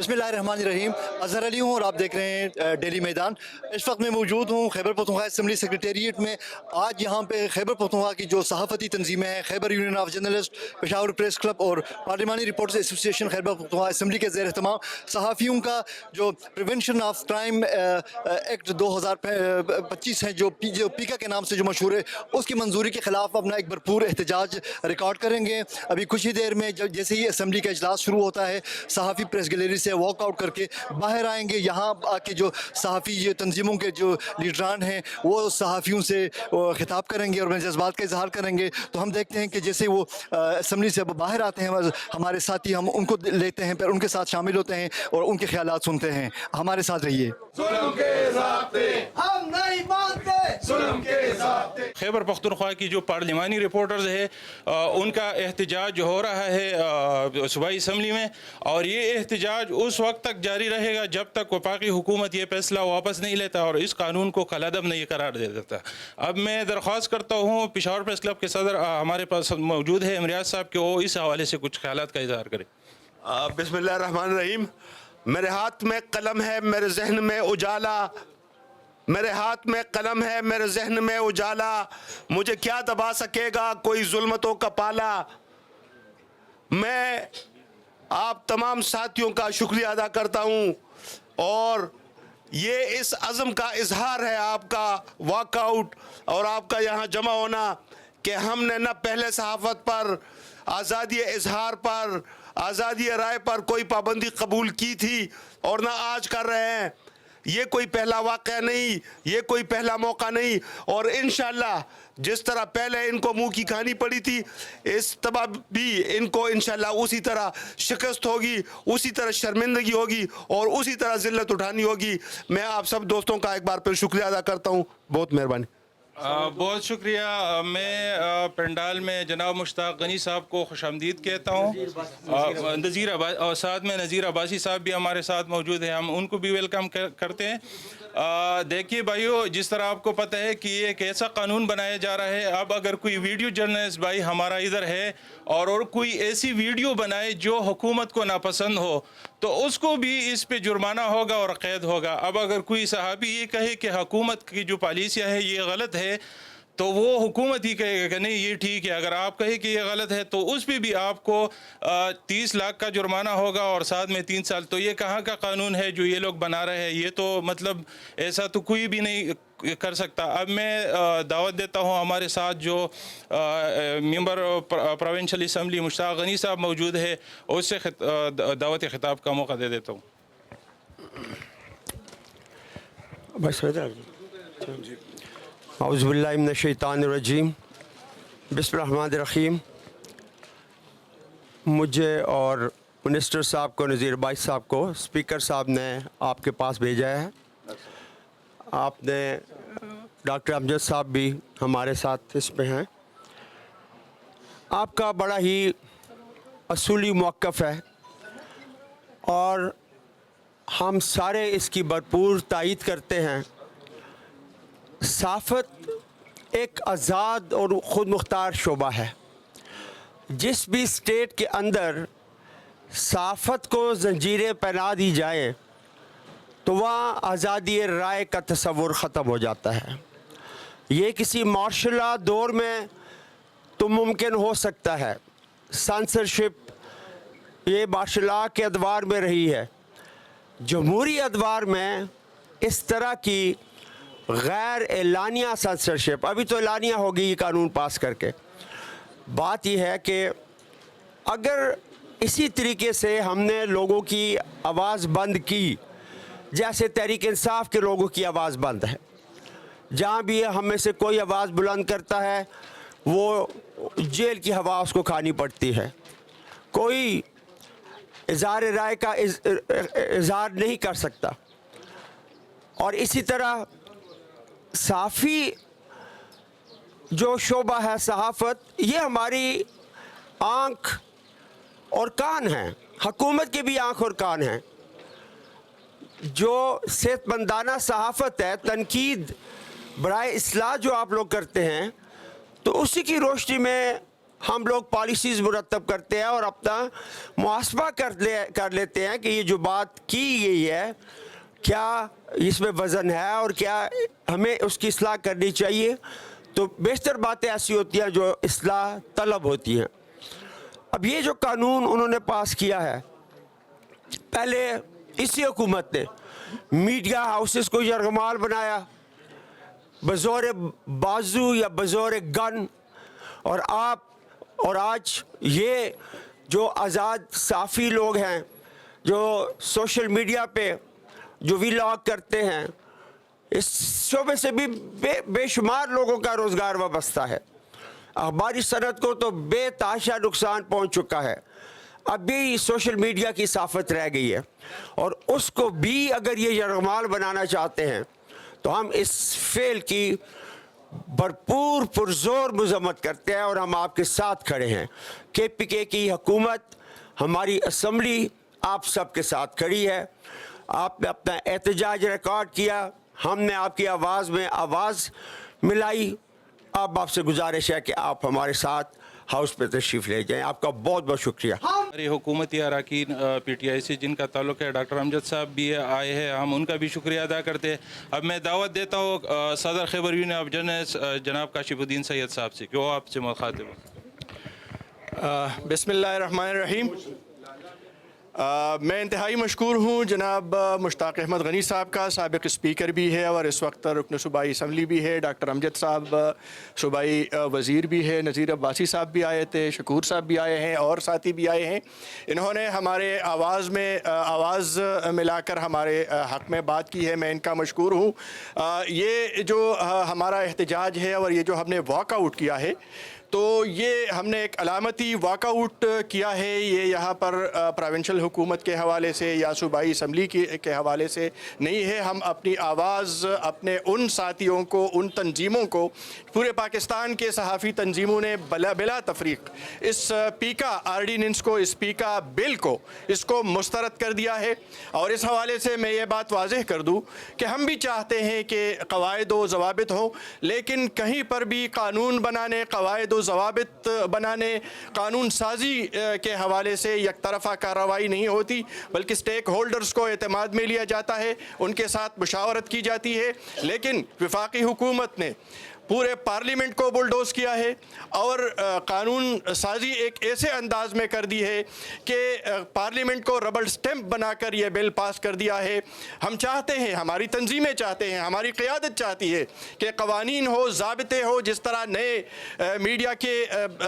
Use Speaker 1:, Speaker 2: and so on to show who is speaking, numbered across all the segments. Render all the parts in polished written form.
Speaker 1: बिस्मिल्लाहिर्रहमानिर्रहीम। अज़हर अली हूँ और आप देख रहे हैं डेली मैदान। इस वक्त मैं मौजूद हूँ खैबर पख्तूनख्वा असम्बली सेक्रेटेरिएट में। आज यहाँ पे खैबर पख्तूनख्वा की जो सहाफ़ती तंजीमें हैं, Khyber union of journalist, Peshawar press club और पार्लिमानी reporters association Khyber Pakhtunkhwa assembly के ज़ेर एहतमाम सहाफ़ियों का जो प्रिवेंशन ऑफ क्राइम एक्ट 2025 है, जो पीका के नाम से जो मशहूर है, उसकी मंजूरी के ख़िलाफ़ अपना एक भरपूर एहतजाज रिकॉर्ड करेंगे। अभी कुछ ही देर में जैसे ही असम्बली का इजलास शुरू होता है, सहाफ़ी प्रेस गैलरी से वॉक आउट करके बाहर आएंगे। यहाँ आके जो सहाफ़ी ये तंजीमों के जो लीडरान हैं वो सहाफ़ियों से खिताब करेंगे और अपने जज्बात का इजहार करेंगे। तो हम देखते हैं कि जैसे वो असम्बली से बाहर आते हैं, हमारे साथी हम उनको लेते हैं, फिर उनके साथ शामिल होते हैं और उनके ख्यालात सुनते हैं। हमारे साथ रहिए।
Speaker 2: हम नहीं मानते जुल्म के ज़ाब्ते।
Speaker 3: खैबर पख्तूनख्वा की जो पार्लिमानी रिपोर्टर्स है उनका एहतजाज हो रहा है सूबाई असम्बली में, और ये एहतजाज उस वक्त तक जारी रहेगा जब तक वफाकी हुकूमत ये फैसला वापस नहीं लेता और इस कानून को कलअदब नहीं करार दे देता। अब मैं दरख्वास्त करता हूँ पेशावर प्रेस क्लब के सदर हमारे पास मौजूद है इमरियाज साहब के, वो इस हवाले से कुछ ख्यालात का इजहार करें।
Speaker 4: बिस्मिल्लाहिर्रहमानिर्रहीम। मेरे हाथ में कलम है, मेरे जहन में उजाला, मेरे हाथ में कलम है, मेरे जहन में उजाला, मुझे क्या दबा सकेगा कोई जुल्मतों का पाला। मैं आप तमाम साथियों का शुक्रिया अदा करता हूँ और ये इस अज़म का इजहार है आपका वॉकआउट और आपका यहाँ जमा होना कि हमने न पहले सहाफ़त पर, आज़ादी इजहार पर, आज़ादी राय पर कोई पाबंदी कबूल की थी और ना आज कर रहे हैं। ये कोई पहला वाक़या नहीं, ये कोई पहला मौका नहीं, और इंशाअल्लाह जिस तरह पहले इनको मुंह की कहानी पड़ी थी, इस तबाह भी इनको इंशाअल्लाह उसी तरह शिकस्त होगी, उसी तरह शर्मिंदगी होगी और उसी तरह ज़िल्लत उठानी होगी। मैं आप सब दोस्तों का एक बार फिर शुक्रिया अदा करता हूँ। बहुत मेहरबानी।
Speaker 3: बहुत शुक्रिया। मैं पंडाल में जनाब मुश्ताक गनी साहब को खुशामदीद कहता हूँ। नज़ीर अब्बासी और साथ में नज़ीर अब्बासी साहब भी हमारे साथ मौजूद हैं, हम उनको भी वेलकम करते हैं। देखिए भाइयों, जिस तरह आपको पता है कि ये एक ऐसा कानून बनाया जा रहा है, अब अगर कोई वीडियो जर्नलिस्ट भाई हमारा इधर है और कोई ऐसी वीडियो बनाए जो हुकूमत को नापसंद हो तो उसको भी इस पे जुर्माना होगा और कैद होगा। अब अगर कोई सहाबी ये कहे कि हुकूमत की जो पॉलिसियाँ है ये गलत है तो वो हुकूमत ही कहेगा कि नहीं ये ठीक है। अगर आप कहे कि ये गलत है तो उस पर भी आपको 30 लाख का जुर्माना होगा और साथ में 3 साल। तो ये कहाँ का कानून है जो ये लोग बना रहे हैं? ये तो मतलब ऐसा तो कोई भी नहीं कर सकता। अब मैं दावत देता हूँ, हमारे साथ जो member provincial assembly Mushtaq Ghani साहब मौजूद है, उससे दावत खिताब का मौका दे देता हूँ।
Speaker 5: औज़ुबिल्लाहि मिनश्शैतानिर्रजीम, बिस्मिल्लाहिर्रहमानिर्रहीम। मुझे और मिनिस्टर साहब को, नज़ीर अब्बासी साहब को स्पीकर साहब ने आपके पास भेजा है। आपने डॉक्टर अमजद साहब भी हमारे साथ इसमें हैं। आपका बड़ा ही असूली मौक़िफ़ है और हम सारे इसकी भरपूर तायीद करते हैं। सहाफ़त एक आज़ाद और ख़ुद मुख्तार शोबा है। जिस भी स्टेट के अंदर सहाफ़त को ज़ंजीरें पहना दी जाए तो वहाँ आज़ादी राय का तस्वुर ख़त्म हो जाता है। ये किसी मार्शल लॉ दौर में तो मुमकिन हो सकता है, सेंसरशिप ये मार्शल लॉ के अदवार में रही है। जमहूरी अदवार में इस तरह की गैर एलानिया सेंसरशिप, अभी तो एलानिया होगी ये कानून पास करके। बात यह है कि अगर इसी तरीके से हमने लोगों की आवाज़ बंद की, जैसे तहरीक इंसाफ के लोगों की आवाज़ बंद है, जहाँ भी हम में से कोई आवाज़ बुलंद करता है वो जेल की हवा उसको खानी पड़ती है। कोई इज़हार राय का इज़हार नहीं कर सकता। और इसी तरह सहाफ़ी जो शोबा है सहाफ़त, ये हमारी आँख और कान हैं, हुकूमत के भी आँख और कान हैं। जो सेहतमंदाना सहाफ़त है, तनकीद बराए इस्लाह जो आप लोग करते हैं, तो उसी की रोशनी में ہم لوگ پالیسیز مرتب کرتے ہیں اور اپنا محاسبہ کر لیتے ہیں کہ یہ جو بات کی گئی ہے کیا اس میں وزن ہے اور کیا ہمیں اس کی اصلاح کرنی چاہیے. تو بیشتر باتیں ایسی ہوتی ہیں جو اصلاح طلب ہوتی ہیں. اب یہ جو قانون انہوں نے پاس کیا ہے، پہلے اسی حکومت نے میڈیا ہاؤسز کو یرغمال بنایا بزور بازو یا بزور گن، اور آج یہ جو آزاد صحافی لوگ ہیں جو سوشل میڈیا پہ جو ویلاگ کرتے ہیں، اس شعبے سے بھی بے شمار لوگوں کا روزگار وابستہ ہے. اخباری صنعت کو تو بے تحاشا نقصان پہنچ چکا ہے. اب بھی سوشل میڈیا کی صحافت رہ گئی ہے، اور اس کو بھی اگر یہ یرغمال بنانا چاہتے ہیں تو ہم اس فعل کی بھرپور پرزور مذمت کرتے ہیں اور ہم آپ کے ساتھ کھڑے ہیں. KPK کی حکومت، ہماری اسمبلی آپ سب کے ساتھ کھڑی ہے. آپ نے اپنا احتجاج ریکارڈ کیا، ہم نے آپ کی آواز میں آواز ملائی. اب آپ سے گزارش ہے کہ آپ ہمارے ساتھ ہاؤس پہ تشریف لے جائیں. آپ کا بہت بہت شکریہ.
Speaker 3: ہماری حکومتی اراکین PTI سے جن کا تعلق ہے، ڈاکٹر امجد صاحب بھی آئے ہیں، ہم ان کا بھی شکریہ ادا کرتے ہیں. اب میں دعوت دیتا ہوں صدر خیبر یونین آف جرنلسٹ جناب کاشف الدین سید صاحب سے کہ وہ آپ سے مخاطب ہوں.
Speaker 6: بسم اللہ الرحمن الرحیم. میں انتہائی مشکور ہوں جناب مشتاق احمد غنی صاحب کا، سابق اسپیکر بھی ہے اور اس وقت رکن صوبائی اسمبلی بھی ہے. ڈاکٹر امجد صاحب صوبائی وزیر بھی ہے. نذیر عباسی صاحب بھی آئے تھے، شکور صاحب بھی آئے ہیں اور ساتھی بھی آئے ہیں. انہوں نے ہمارے آواز ملا کر ہمارے حق میں بات کی ہے. میں ان کا مشکور ہوں. یہ جو ہمارا احتجاج ہے اور یہ جو ہم نے واک آؤٹ کیا ہے، تو یہ ہم نے ایک علامتی واک آؤٹ کیا ہے. یہ یہاں پر پروونشل حکومت کے حوالے سے یا صوبائی اسمبلی کے حوالے سے نہیں ہے. ہم اپنی آواز اپنے ان ساتھیوں کو، ان تنظیموں کو، پورے پاکستان کے صحافی تنظیموں نے بلا تفریق اس پیکا آرڈیننس کو، اس پیکا بل کو، اس کو مسترد کر دیا ہے. اور اس حوالے سے میں یہ بات واضح کر دوں کہ ہم بھی چاہتے ہیں کہ قواعد و ضوابط ہوں، لیکن کہیں پر بھی قانون بنانے، قواعد و ضوابط بنانے، قانون سازی کے حوالے سے یک طرفہ کارروائی نہیں ہوتی، بلکہ سٹیک ہولڈرز کو اعتماد میں لیا جاتا ہے، ان کے ساتھ مشاورت کی جاتی ہے. لیکن وفاقی حکومت نے پورے پارلیمنٹ کو بلڈوز کیا ہے اور قانون سازی ایک ایسے انداز میں کر دی ہے کہ پارلیمنٹ کو ربڑ سٹیمپ بنا کر یہ بل پاس کر دیا ہے. ہم چاہتے ہیں، ہماری تنظیمیں چاہتے ہیں، ہماری قیادت چاہتی ہے کہ قوانین ہو، ضابطے ہو. جس طرح نئے میڈیا کے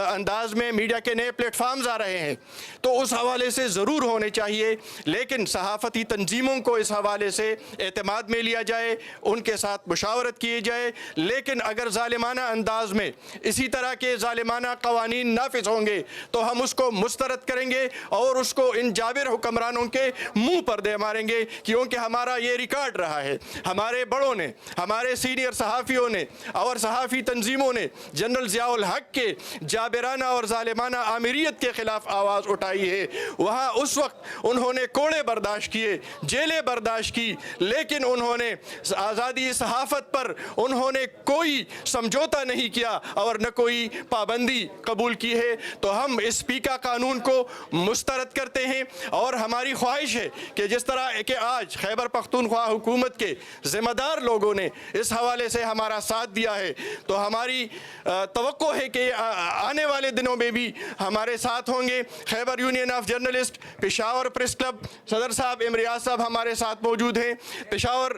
Speaker 6: انداز میں میڈیا کے نئے پلیٹ فارمز آ رہے ہیں تو اس حوالے سے ضرور ہونے چاہیے، لیکن صحافتی تنظیموں کو اس حوالے سے اعتماد میں لیا جائے، ان کے ساتھ مشاورت کی جائے. لیکن اگر ظالمانہ انداز میں اسی طرح کے ظالمانہ قوانین نافذ ہوں گے تو ہم اس کو مسترد کریں گے اور اس کو ان جابر حکمرانوں کے منہ پر دے ماریں گے. کیونکہ ہمارا یہ ریکارڈ رہا ہے، ہمارے بڑوں نے، ہمارے سینئر صحافیوں نے اور صحافی تنظیموں نے جنرل ضیاء الحق کے جابرانہ اور ظالمانہ آمریت کے خلاف آواز اٹھائی ہے. وہاں اس وقت انہوں نے کوڑے برداشت کیے، جیلیں برداشت کی، لیکن انہوں نے آزادی صحافت پر انہوں نے کوئی سمجھوتا نہیں کیا اور نہ کوئی پابندی قبول کی ہے. تو ہم اس پیکا قانون کو مسترد کرتے ہیں اور ہماری خواہش ہے کہ جس طرح کہ آج خیبر پختونخوا حکومت کے ذمہ دار لوگوں نے اس حوالے سے ہمارا ساتھ دیا ہے، تو ہماری توقع ہے کہ آنے والے دنوں میں بھی ہمارے ساتھ ہوں گے. Khyber union of journalist, Peshawar press club, صدر صاحب امریاض صاحب ہمارے ساتھ موجود ہیں. پشاور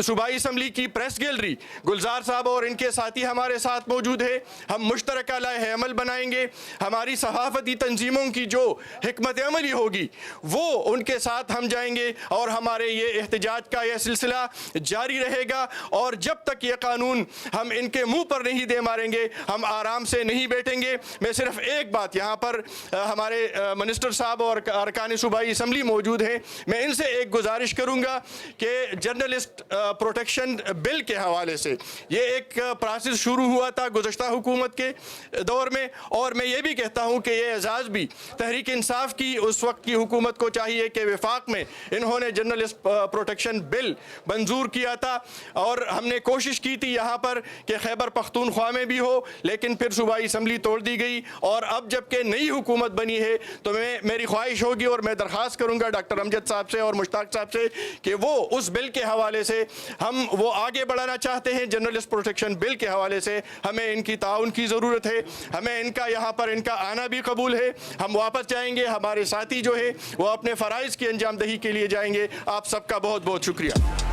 Speaker 6: صوبائی اسمبلی کی پریس گیلری، گلزار صاحب اور ان کے ساتھی ہمارے ساتھ موجود ہے. ہم مشترکہ لائحہ عمل بنائیں گے. ہماری صحافتی تنظیموں کی جو حکمت عملی ہوگی وہ ان کے ساتھ ہم جائیں گے اور ہمارے یہ احتجاج کا یہ سلسلہ جاری رہے گا. اور جب تک یہ قانون ہم ان کے منہ پر نہیں دے ماریں گے ہم آرام سے نہیں بیٹھیں گے. میں صرف ایک بات، یہاں پر ہمارے منسٹر صاحب اور ارکان صوبائی اسمبلی موجود ہیں، میں ان سے ایک گزارش کروں گا کہ جرنلسٹ پروٹیکشن بل کے حوالے سے یہ ایک प्रोसेस शुरू हुआ था गुज़श्ता हुकूमत के दौर में, और मैं ये भी कहता हूँ कि ये एजाज़ भी तहरीक इंसाफ की उस वक्त की हुकूमत को चाहिए कि वफाक में इन्होंने जर्नलिस्ट प्रोटेक्शन बिल मंजूर किया था, और हमने कोशिश की थी यहाँ पर कि खैबर पख्तूनख्वा में भी हो, लेकिन फिर सूबाई असम्बली तोड़ दी गई। और अब जबकि नई हुकूमत बनी है तो मेरी ख्वाहिश होगी और मैं दरख्वास्त करूँगा डॉक्टर अमजद साहब से और मुश्ताक साहब से कि वो उस बिल के हवाले से हम वो आगे बढ़ाना चाहते हैं। जर्नलिस्ट प्रोटेक्शन बिल के हवाले से हमें इनकी ताउन की ज़रूरत है, हमें इनका यहाँ पर इनका आना भी कबूल है। हम वापस जाएंगे, हमारे साथी जो है वो अपने फ़राइज़ की अंजामदही के लिए जाएंगे। आप सबका बहुत बहुत शुक्रिया।